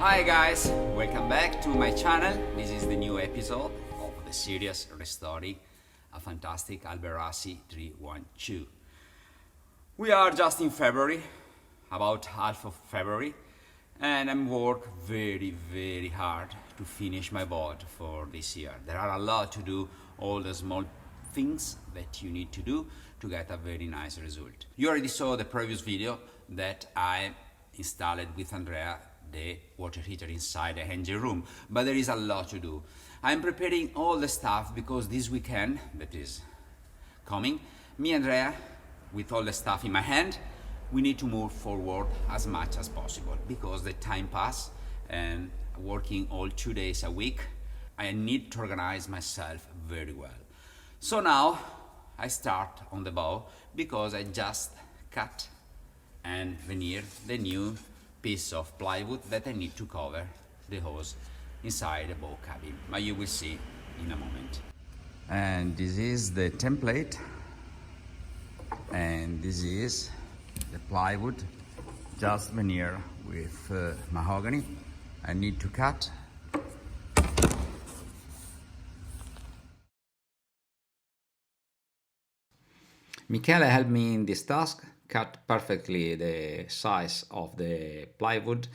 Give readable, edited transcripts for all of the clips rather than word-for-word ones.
Hi guys, welcome back to my channel. This is the new episode of the series restoring a fantastic Alberasi 312. We are just in February, about half of February, and I'm work very hard to finish my boat for this year. There are a lot to do, all the small things that you need to do to get a very nice result. You already saw the previous video that I installed with Andrea the water heater inside the engine room, but there is a lot to do. I'm preparing all the stuff because this weekend that is coming, me and Andrea, with all the stuff in my hand, we need to move forward as much as possible because the time pass and working all 2 days a week, I need to organize myself very well. So now I start on the bow because I just cut and veneer the new piece of plywood that I need to cover the hose inside the bow cabin, but you will see in a moment. And this is the template, and this is the plywood just veneer with mahogany. I need to cut. Michele helped me in this task, cut perfectly the size of the plywood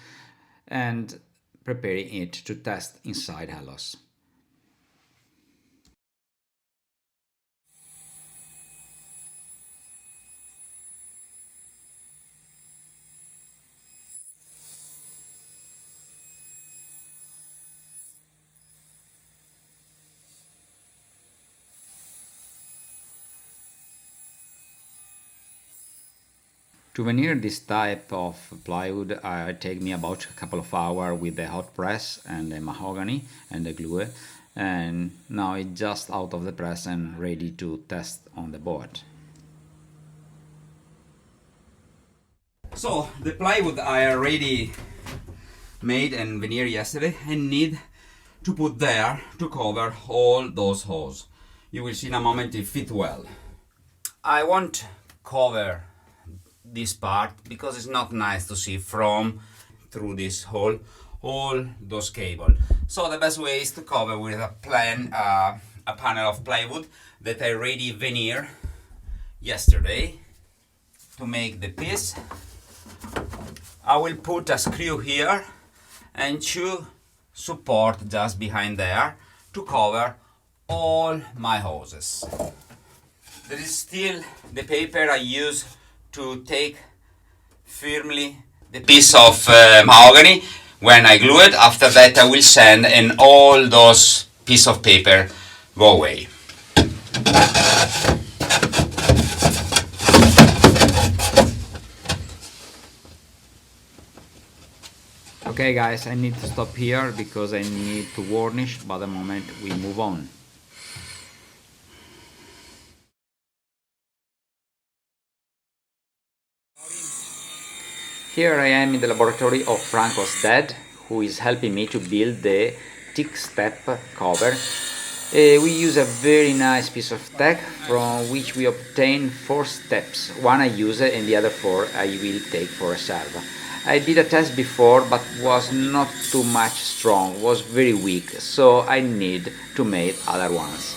and preparing it to test inside Ellös. To veneer this type of plywood, it take me about a couple of hours with the hot press and the mahogany and the glue, and now it's just out of the press and ready to test on the board. So the plywood I already made and veneered yesterday, I need to put there to cover all those holes. You will see in a moment it fit well. I won't cover this part because it's not nice to see from through this hole all those cable. So the best way is to cover with a panel of plywood that I already veneered yesterday. To make the piece, I will put a screw here and two support just behind there to cover all my hoses. There is still the paper I use to take firmly the piece of mahogany when I glue it. After that I will sand and all those piece of paper go away. Okay guys, I need to stop here because I need to varnish, but the moment we move on. Here I am in the laboratory of Franco's dad, who is helping me to build the Teak Step cover. We use a very nice piece of tech from which we obtain 4 steps. One I use and the other 4 I will take for reserve. I did a test before but was not too much strong, was very weak, so I need to make other ones.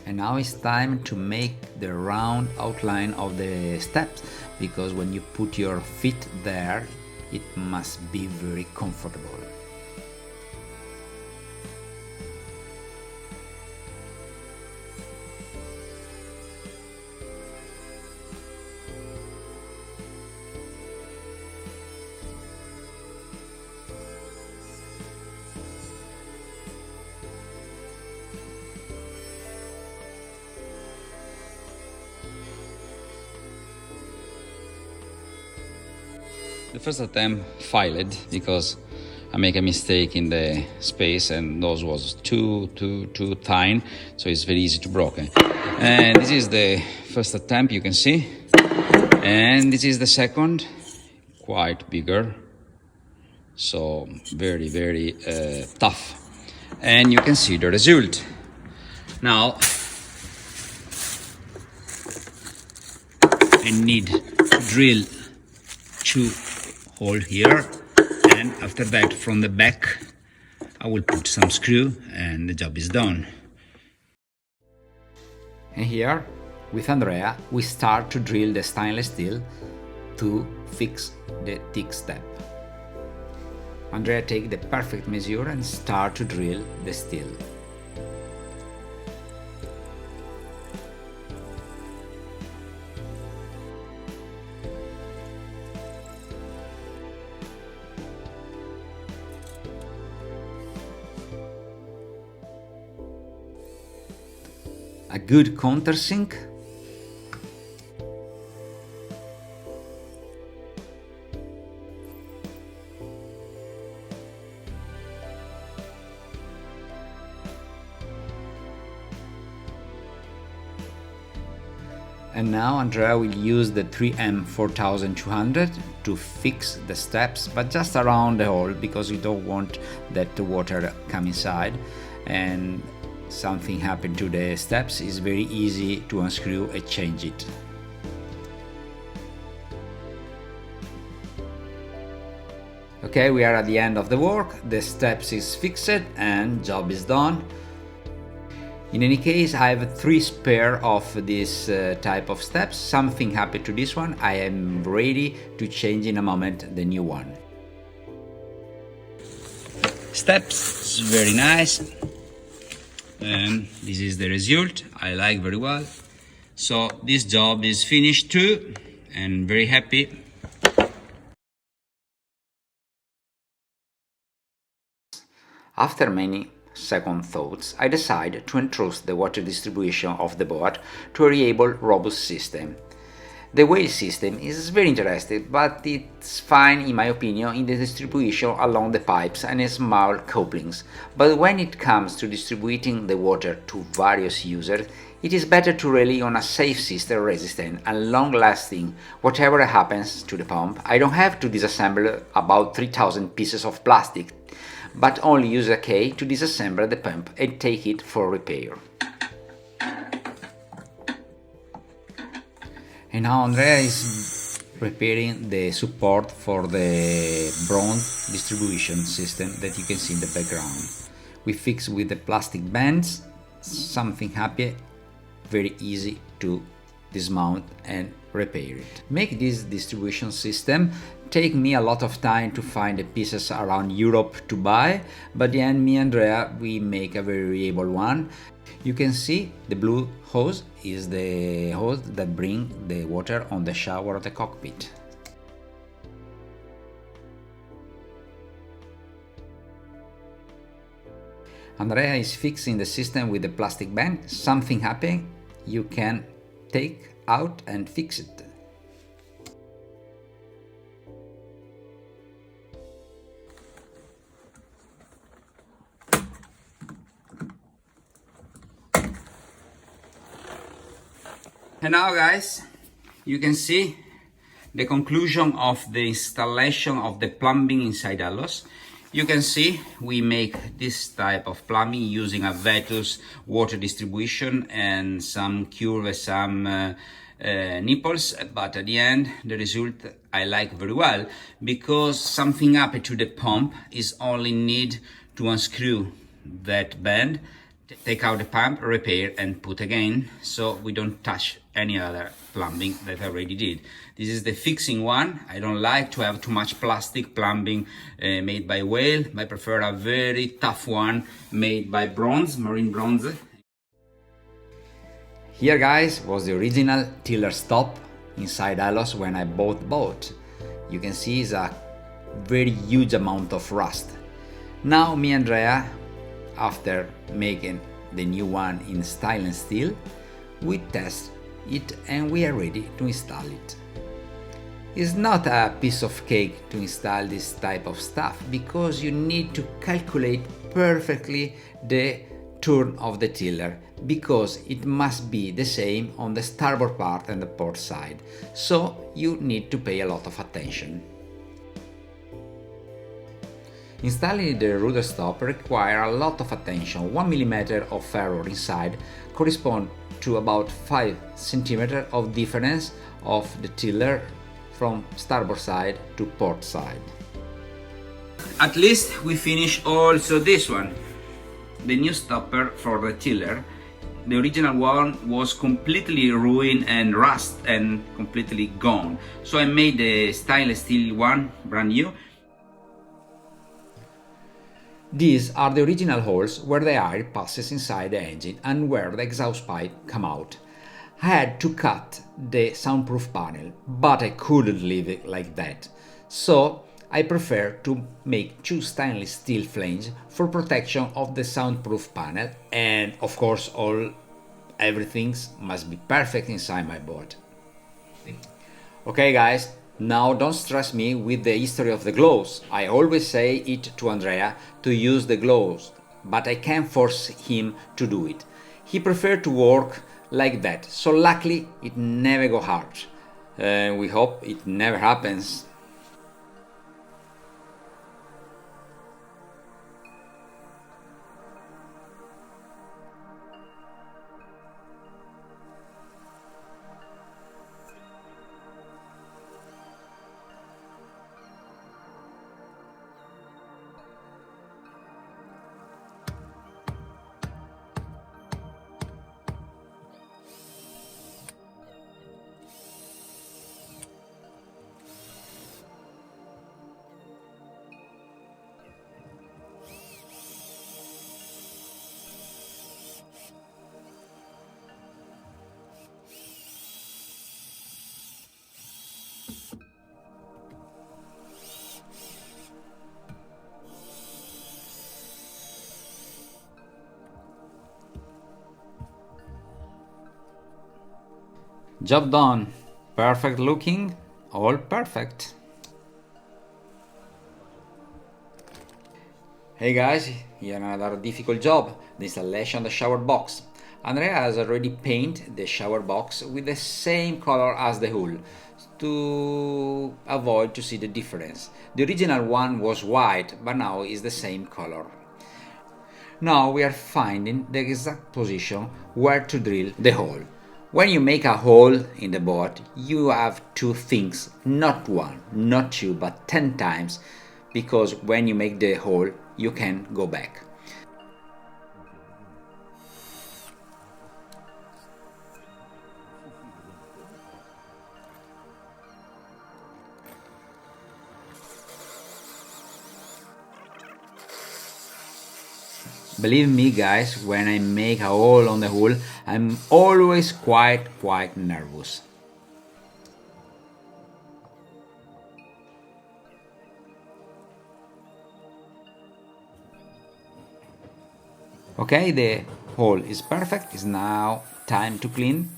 And now it's time to make the round outline of the steps, because when you put your feet there, it must be very comfortable. The first attempt failed because I make a mistake in the space, and those was too thin, so it's very easy to broken. And this is the first attempt, you can see, and this is the second, quite bigger, so very tough, and you can see the result. Now I need to drill 2 holes here, and after that from the back I will put some screw and the job is done. And here with Andrea we start to drill the stainless steel to fix the Teak step. Andrea take the perfect measure and start to drill the steel. A good countersink, and now Andrea will use the 3M 4200 to fix the steps, but just around the hole because you don't want that the water come inside and something happened to the steps. Is very easy to unscrew and change it. Okay, we are at the end of the work, the steps is fixed and job is done. In any case, I have 3 spare of this type of steps. Something happened to this one, I am ready to change in a moment the new one. Steps, very nice. And this is the result, I like very well. So this job is finished too, and very happy. After many second thoughts, I decided to entrust the water distribution of the boat to a reliable, robust system. The whale system is very interesting, but it's fine in my opinion in the distribution along the pipes and small couplings. But when it comes to distributing the water to various users, it is better to rely on a safe system, resistant and long-lasting. Whatever happens to the pump, I don't have to disassemble about 3000 pieces of plastic, but only use a key to disassemble the pump and take it for repair. And now Andrea is preparing the support for the bronze distribution system that you can see in the background. We fix with the plastic bands, something happy, very easy to dismount and repair it. Make this distribution system take me a lot of time to find the pieces around Europe to buy, but then me and Andrea we make a very reliable one. You can see the blue hose is the hose that brings the water on the shower of the cockpit. Andrea is fixing the system with the plastic band. Something happened, you can take out and fix it. And now guys, you can see the conclusion of the installation of the plumbing inside Ellös. You can see we make this type of plumbing using a Vetus water distribution and some curve, some nipples, but at the end the result I like very well, because something happened to the pump is only need to unscrew that band, take out the pump, repair and put again, so we don't touch any other plumbing that I already did. This is the fixing one. I don't like to have too much plastic plumbing made by whale. I prefer a very tough one made by bronze, marine bronze. Here guys was the original tiller stop inside Ellös when I bought the boat. You can see it's a very huge amount of rust. Now me and Andrea, after making the new one in stainless steel, we test it and we are ready to install it. It's not a piece of cake to install this type of stuff because you need to calculate perfectly the turn of the tiller because it must be the same on the starboard part and the port side, so you need to pay a lot of attention. Installing the rudder stop requires a lot of attention. 1 mm of error inside corresponds to about 5 cm of difference of the tiller from starboard side to port side. At least we finished also this one, the new stopper for the tiller. The original one was completely ruined and rust and completely gone, so I made the stainless steel one brand new. These are the original holes where the air passes inside the engine and where the exhaust pipe come out. I had to cut the soundproof panel, but I couldn't leave it like that, so I prefer to make 2 stainless steel flanges for protection of the soundproof panel, and of course everything must be perfect inside my boat. Okay guys, now don't stress me with the history of the gloves. I always say it to Andrea to use the gloves, but I can't force him to do it. He prefers to work like that, so luckily it never go hard. We hope it never happens. Job done. Perfect looking, all perfect. Hey guys, here another difficult job, the installation of the shower box. Andrea has already painted the shower box with the same color as the hull to avoid to see the difference. The original one was white, but now is the same color. Now we are finding the exact position where to drill the hole. When you make a hole in the boat, you have to think not 1, not 2, but 10 times, because when you make the hole, you can go back. Believe me guys, when I make a hole on the hull, I'm always quite nervous. Okay, the hole is perfect, it's now time to clean.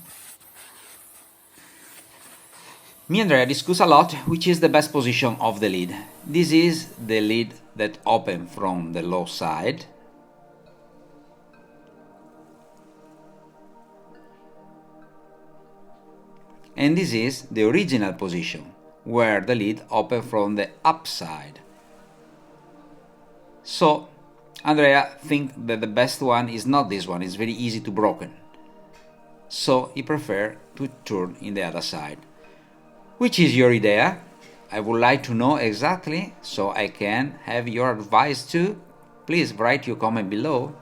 Me and Andrea discuss a lot which is the best position of the lid. This is the lid that opens from the low side. And this is the original position, where the lid opens from the upside. So Andrea thinks that the best one is not this one, it's very easy to broken. So he prefers to turn in the other side. Which is your idea? I would like to know exactly, so I can have your advice too. Please write your comment below.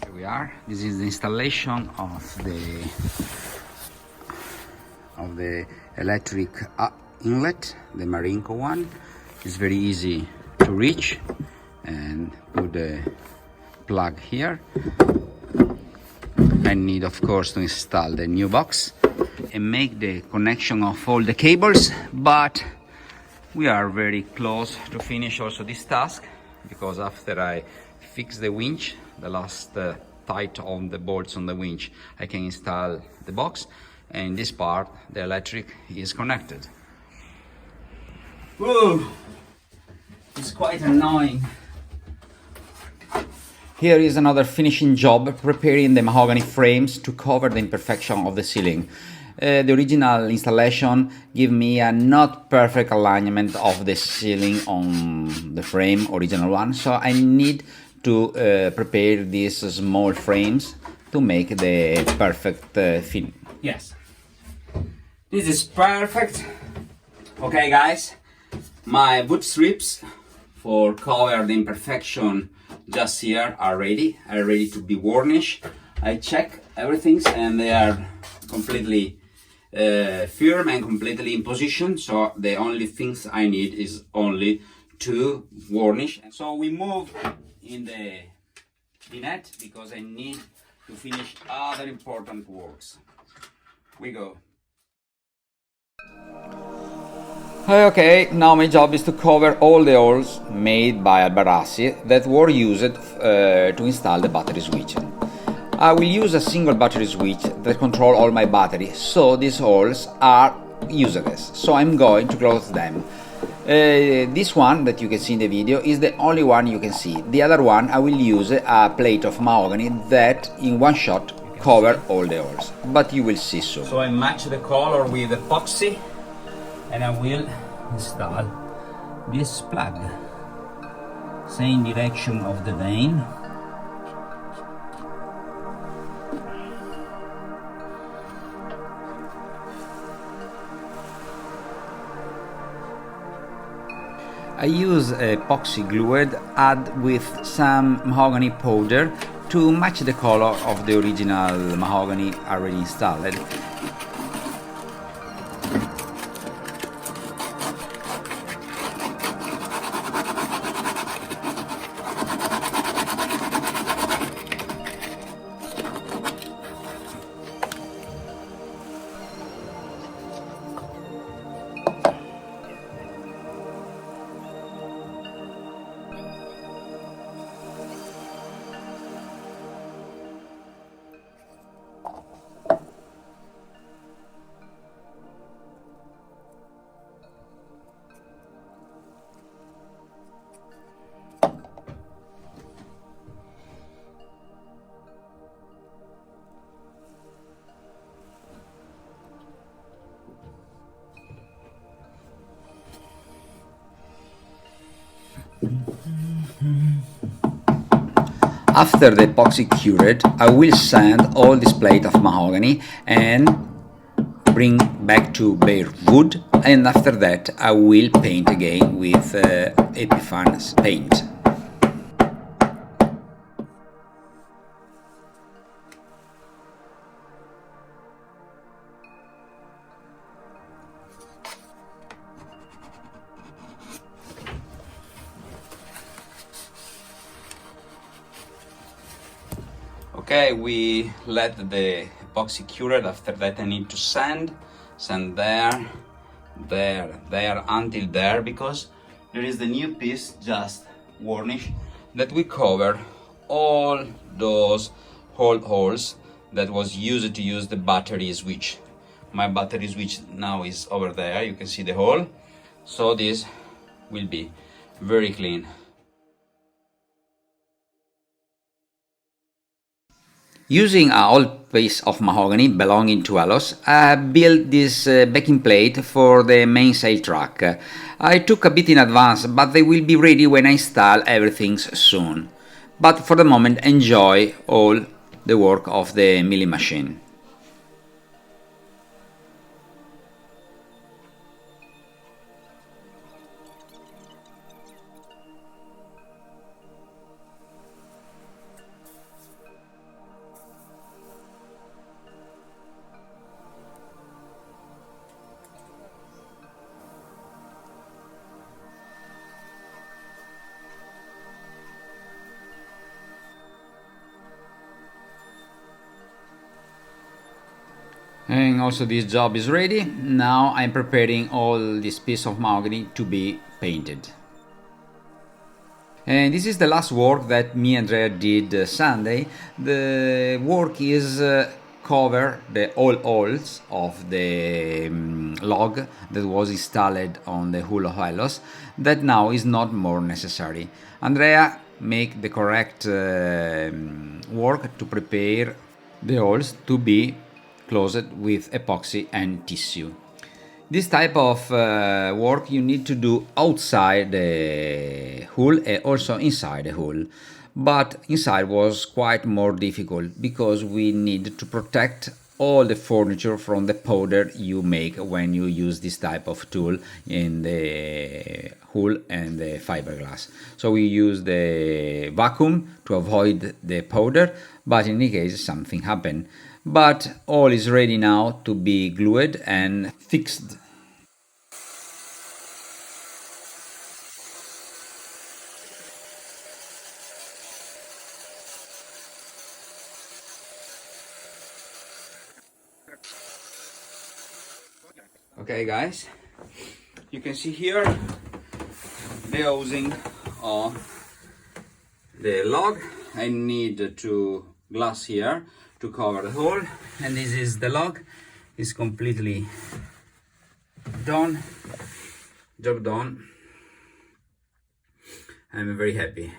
Here we are. This is the installation of the electric inlet, the Marinco one. It's very easy to reach, and put the plug here. I need of course to install the new box, and make the connection of all the cables, but we are very close to finish also this task, because after I fix the winch, the last tight on the bolts on the winch, I can install the box, and in this part the electric is connected. Whoa, it's quite annoying. Here is another finishing job, preparing the mahogany frames to cover the imperfection of the ceiling. The original installation gave me a not perfect alignment of the ceiling on the frame, original one, so I need to prepare these small frames to make the perfect fin. Yes, this is perfect. Okay guys, my wood strips for cover the imperfection just here are ready to be varnished. I check everything and they are completely firm and completely in position, so the only things I need is only to varnish. So we move in the net because I need to finish other important works. We go. Okay, now my job is to cover all the holes made by Alberassi that were used to install the battery switch. I will use a single battery switch that controls all my batteries, so these holes are useless, so I'm going to close them. This one that you can see in the video is the only one you can see. The other one I will use a plate of mahogany that in one shot cover all the holes, but you will see soon. So I match the color with epoxy and I will install this plug, same direction of the vein. I use epoxy glued add with some mahogany powder to match the color of the original mahogany already installed. After the epoxy cured, I will sand all this plate of mahogany and bring back to bare wood, and after that I will paint again with Epiphan's paint. Okay, we let the epoxy cure. After that I need to sand there, until there, because there is the new piece just varnish that we cover all those holes that was used to use the battery switch. My battery switch now is over there, you can see the hole, so this will be very clean. Using an old piece of mahogany belonging to Ellös, I built this backing plate for the main sail truck. I took a bit in advance, but they will be ready when I install everything soon. But for the moment, enjoy all the work of the milling machine. And also this job is ready. Now I'm preparing all this piece of mahogany to be painted. And this is the last work that me and Andrea did Sunday. The work is cover all holes of the log that was installed on the hull of Ellös, that now is not more necessary. Andrea make the correct work to prepare the holes to be closed with epoxy and tissue. This type of work you need to do outside the hull and also inside the hull. But inside was quite more difficult because we need to protect all the furniture from the powder you make when you use this type of tool in the hull and the fiberglass. So we use the vacuum to avoid the powder, but in any case something happened. But all is ready now to be glued and fixed. Okay guys, you can see here the housing of the log. I need to glass here to cover the hole, and this is the log. It's completely done, job done. I'm very happy.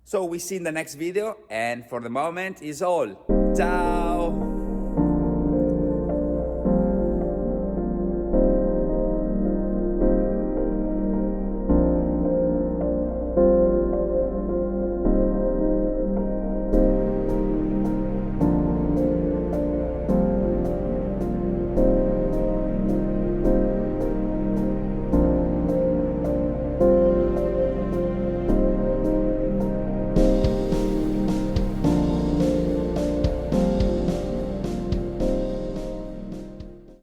So we see in the next video, and for the moment is all. Ciao.